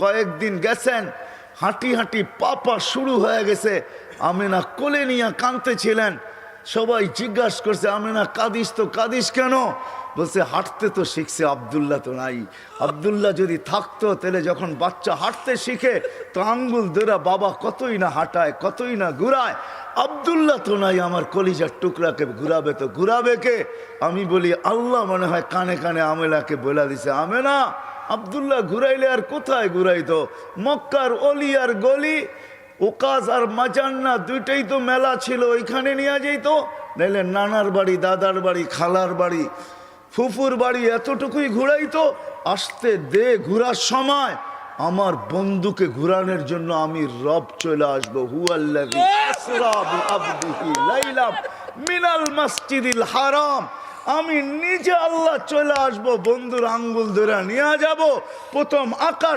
কয়েকদিন গেছেন, হাঁটি হাঁটি পাপা শুরু হয়ে গেছে। আমেনা কোলে নিয়ে কাঁদতেছিলেন। সবাই জিজ্ঞাসা করছে, আমেনা কাঁদিস তো, কাঁদিস কেন? বলছে হাঁটতে তো শিখছে, আব্দুল্লাহ তো নাই। আব্দুল্লাহ যদি থাকতো তাহলে যখন বাচ্চা হাঁটতে শিখে তো আঙ্গুল ধরে বাবা কতই না হাঁটায়, কতই না ঘুরায়। আব্দুল্লাহ তো নাই, আমার কলিজার টুকরাকে ঘুরাবে তো ঘুরাবে কে? আমি বলি আল্লাহ মনে হয় কানে কানে আমেনাকে বলে দিছে, আমেনা আব্দুল্লাহ ঘুরাইলে আর কোথায় ঘুরাইতো? মক্কার অলি আর গলি, ওকাজ আর মাজান্না দুইটাই তো মেলা ছিল, ওইখানে নিয়ে যাইতো। নাইলে নানার বাড়ি, দাদার বাড়ি, খালার বাড়ি, ফুফুর বাড়ি, এতটুকুই ঘুরাইতো। আসতে দে ঘুরার সময় আমার বন্ধুকে ঘুরানোর জন্য আমি রব চলে আসবো। হুয়াল্লাযী আসরা বিআবদিহি লাইলাম মিনাল মাসজিদিল হারাম। আমি নিজে আল্লাহ চলে আসবো, বন্ধুর আঙ্গুল ধরে নিয়ে যাব, প্রথম আকাশ